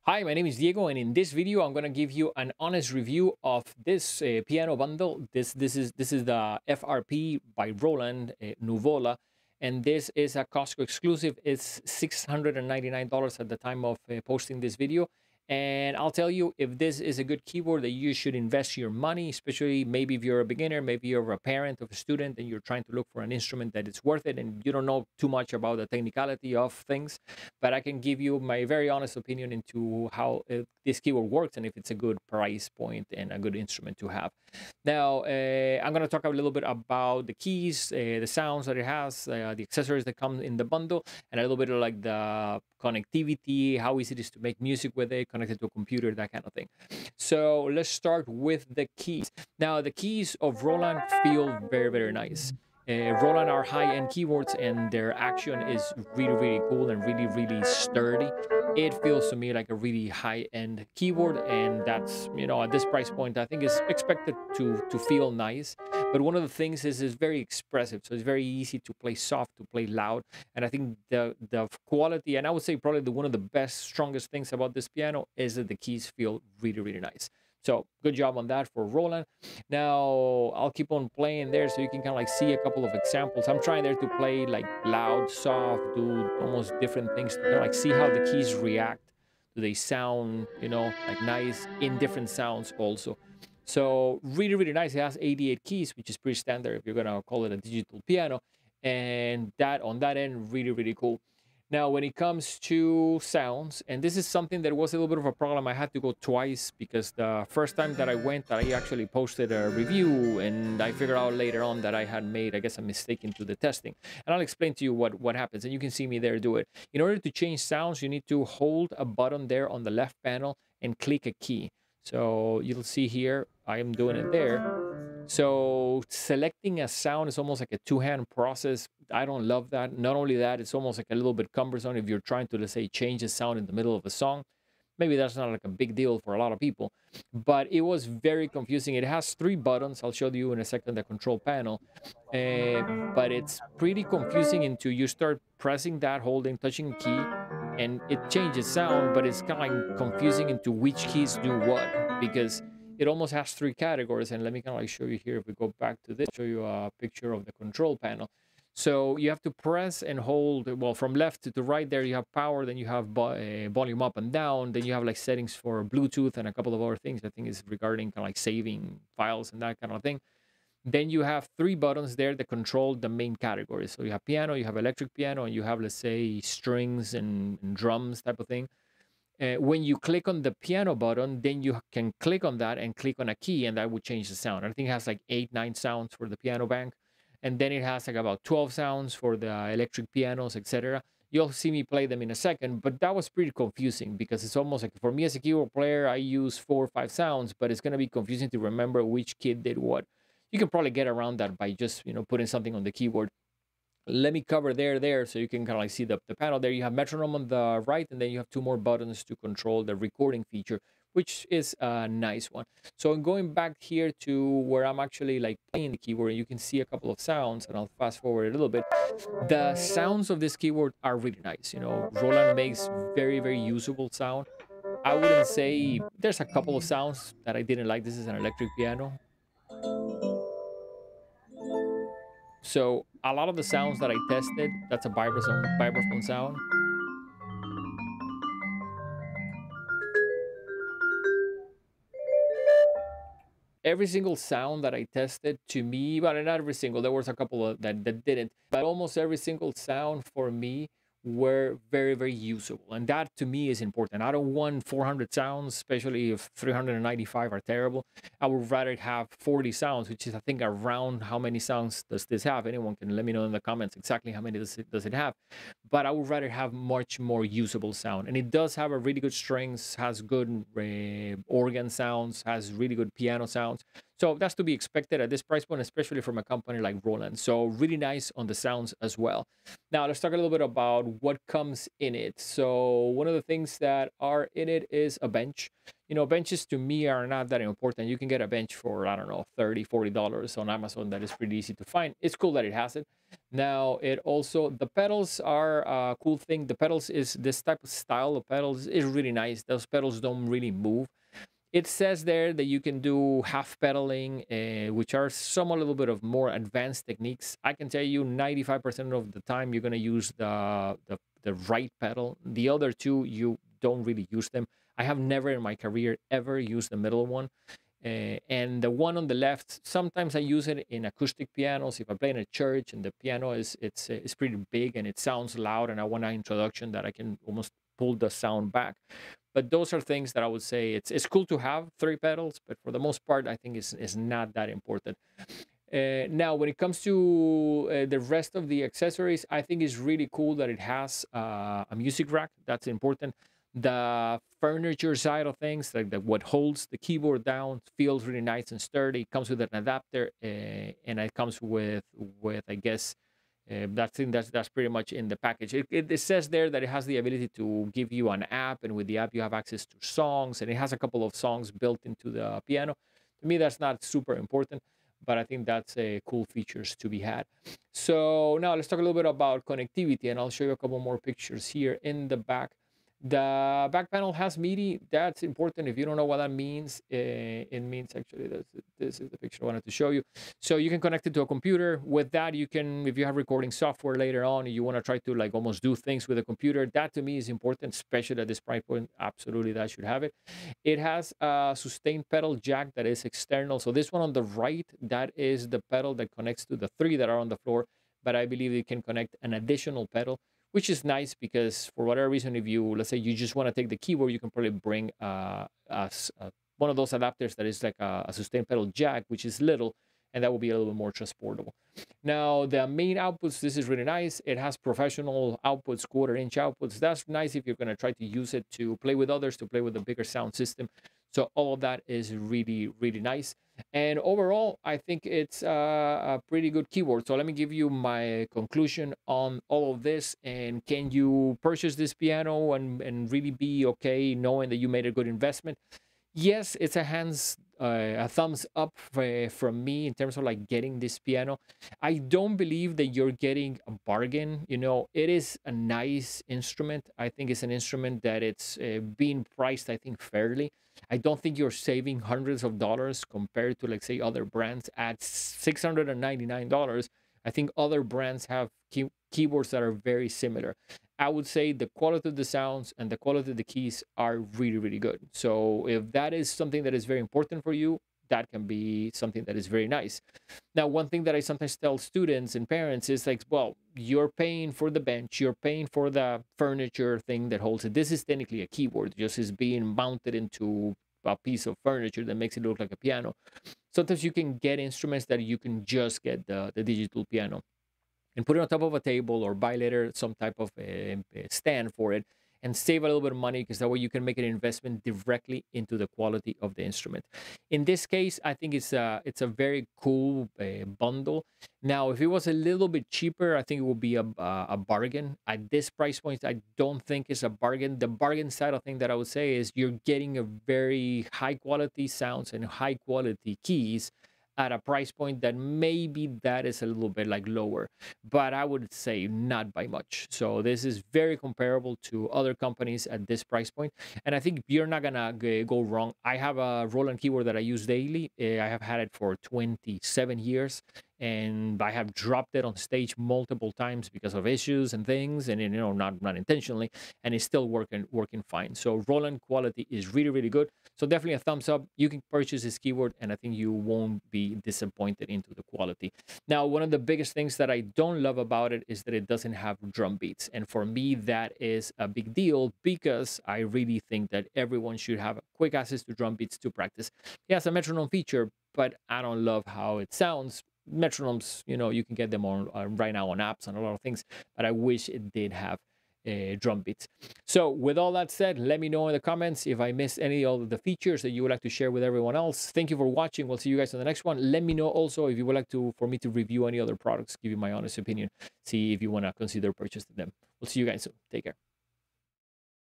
Hi, my name is Diego, and in this video, I'm going to give you an honest review of this piano bundle. This is the FRP by Roland Nuvola, and this is a Costco exclusive. It's $699 at the time of posting this video. And I'll tell you, if this is a good keyboard that you should invest your money, especially maybe if you're a beginner, maybe you're a parent of a student and you're trying to look for an instrument that is worth it and you don't know too much about the technicality of things. But I can give you my very honest opinion into how this keyboard works and if it's a good price point and a good instrument to have. Now, I'm going to talk a little bit about the keys, the sounds that it has, the accessories that come in the bundle, and a little bit of like the connectivity, how easy it is to make music with it, connected to a computer, that kind of thing. So let's start with the keys. Now, the keys of Roland feel very, very nice. Roland are high-end keyboards, and their action is really, really cool and really, really sturdy. It feels to me like a really high-end keyboard, and that's, at this price point, I think is expected to feel nice. But one of the things is it's very expressive, so it's very easy to play soft, to play loud, and I think the quality, and I would say probably one of the best, strongest things about this piano is that the keys feel really, really nice. So good job on that for Roland. Now I'll keep on playing there so you can kind of like see a couple of examples. I'm trying there to play like loud, soft, do almost different things to kind of like see how the keys react. Do they sound, like nice in different sounds also. So really, really nice. It has 88 keys, which is pretty standard if you're gonna call it a digital piano. And that on that end, really, really cool. Now, when it comes to sounds, and this is something that was a little bit of a problem, I had to go twice because the first time that I went, I actually posted a review, and I figured out later on that I had made, I guess, a mistake into the testing. And I'll explain to you what happens, and you can see me there do it. In order to change sounds, you need to hold a button there on the left panel and click a key. So you'll see here, I am doing it there. So selecting a sound is almost like a two-hand process. I don't love that. Not only that, it's almost like a little bit cumbersome if you're trying to, let's say, change a sound in the middle of a song. Maybe that's not like a big deal for a lot of people, but it was very confusing. It has three buttons. I'll show you in a second the control panel, but it's pretty confusing into you start pressing that, holding, touching key, and it changes sound, but it's kind of like confusing into which keys do what because it almost has three categories. And let me kind of like show you here. If we go back to this, show you a picture of the control panel. So you have to press and hold, well, from left to right there, you have power, then you have volume up and down, then you have like settings for Bluetooth and a couple of other things. I think is regarding kind of like saving files and that kind of thing. Then you have three buttons there that control the main categories. So you have piano, you have electric piano, and you have, let's say, strings and drums type of thing. When you click on the piano button, then you can click on that and click on a key, and that would change the sound. I think it has like 8-9 sounds for the piano bank, and then it has like about 12 sounds for the electric pianos, etc. You'll see me play them in a second, but that was pretty confusing because it's almost like, for me as a keyboard player, I use 4 or 5 sounds, but it's going to be confusing to remember which key did what. You can probably get around that by just, putting something on the keyboard. Let me cover there so you can kind of like see the panel there. You have metronome on the right, and then you have 2 more buttons to control the recording feature, which is a nice one. So I'm going back here to where I'm actually like playing the keyboard, and you can see a couple of sounds, and I'll fast forward a little bit. The sounds of this keyboard are really nice. Roland makes very, very usable sound. I wouldn't say there's a couple of sounds that I didn't like. This is an electric piano. So a lot of the sounds that I tested, that's a vibraphone sound. Every single sound that I tested, to me, well, not every single, there was a couple of that didn't, but almost every single sound for me were very, very usable. And that to me is important. I don't want 400 sounds, especially if 395 are terrible. I would rather have 40 sounds, which is, I think, around how many sounds does this have. Anyone can let me know in the comments exactly how many does it have. But I would rather have much more usable sound. And it does have a really good strings, has good organ sounds, has really good piano sounds. So that's to be expected at this price point, especially from a company like Roland. So really nice on the sounds as well. Now let's talk a little bit about what comes in it. So one of the things that are in it is a bench. You know, benches to me are not that important. You can get a bench for, I don't know, $30, $40 on Amazon. That is pretty easy to find. It's cool that it has it. Now, it also, the pedals are a cool thing. The pedals is this type of style of pedals is really nice. Those pedals don't really move. It says there that you can do half pedaling, which are some a little bit of more advanced techniques. I can tell you 95% of the time you're going to use the right pedal. The other two, you don't really use them. I have never in my career ever used the middle one. And the one on the left, sometimes I use it in acoustic pianos. If I play in a church and the piano it's pretty big and it sounds loud, and I want an introduction that I can almost pull the sound back. But those are things that I would say it's cool to have three pedals, but for the most part, I think it's not that important. Now, when it comes to the rest of the accessories, I think it's really cool that it has a music rack. That's important. The furniture side of things, like what holds the keyboard down, feels really nice and sturdy. It comes with an adapter, and it comes with I guess that's pretty much in the package. It says there that it has the ability to give you an app, and with the app you have access to songs, and it has a couple of songs built into the piano. To me, that's not super important, but I think that's cool features to be had. So now let's talk a little bit about connectivity, and I'll show you a couple more pictures here in the back. The back panel has MIDI. That's important. If you don't know what that means, it means actually this is the picture I wanted to show you. So you can connect it to a computer. With that, you can, if you have recording software later on, you want to try to like almost do things with a computer, that to me is important, especially at this price point. Absolutely, that should have it. It has a sustained pedal jack that is external. So this one on the right, that is the pedal that connects to the three that are on the floor. But I believe you can connect an additional pedal, which is nice because for whatever reason, if you, let's say you just want to take the keyboard, you can probably bring one of those adapters that is like a sustained pedal jack, which is little, and that will be a little bit more transportable. Now, the main outputs, this is really nice. It has professional outputs, 1/4-inch outputs. That's nice if you're going to try to use it to play with others, to play with a bigger sound system. So all of that is really, really nice. And overall, I think it's a pretty good keyboard. So let me give you my conclusion on all of this. And can you purchase this piano and really be okay knowing that you made a good investment? Yes, it's a thumbs up from me in terms of like getting this piano. I don't believe that you're getting a bargain. You know, it is a nice instrument. I think it's an instrument that it's being priced, I think, fairly. I don't think you're saving hundreds of dollars compared to, like, say, other brands at $699. I think other brands have keyboards that are very similar. I would say the quality of the sounds and the quality of the keys are really, really good. So if that is something that is very important for you, that can be something that is very nice. Now, one thing that I sometimes tell students and parents is like, well, you're paying for the bench, you're paying for the furniture thing that holds it. This is technically a keyboard, just is being mounted into a piece of furniture that makes it look like a piano. Sometimes you can get instruments that you can just get the digital piano and put it on top of a table, or buy later some type of stand for it, and save a little bit of money, because that way you can make an investment directly into the quality of the instrument. In this case, I think it's a very cool bundle. Now, if it was a little bit cheaper, I think it would be a bargain. At this price point, I don't think it's a bargain. The bargain side of thing that I would say is you're getting a very high quality sounds and high quality keys at a price point that maybe that is a little bit like lower, but I would say not by much. So this is very comparable to other companies at this price point, and I think you're not gonna go wrong. I have a Roland keyboard that I use daily. I have had it for 27 years, and I have dropped it on stage multiple times because of issues and things, and not intentionally, and it's still working fine. So Roland quality is really, really good. So definitely a thumbs up. You can purchase this keyboard, and I think you won't be disappointed into the quality. Now, one of the biggest things that I don't love about it is that it doesn't have drum beats, and for me that is a big deal, because I really think that everyone should have quick access to drum beats to practice. Yes, a metronome feature, but I don't love how it sounds. Metronomes, you can get them on right now on apps and a lot of things, but I wish it did have drum beats. So with all that said, let me know in the comments if I missed any of the features that you would like to share with everyone else. Thank you for watching. We'll see you guys on the next one. Let me know also if you would like for me to review any other products, give you my honest opinion, see if you want to consider purchasing them. We'll see you guys soon. Take care.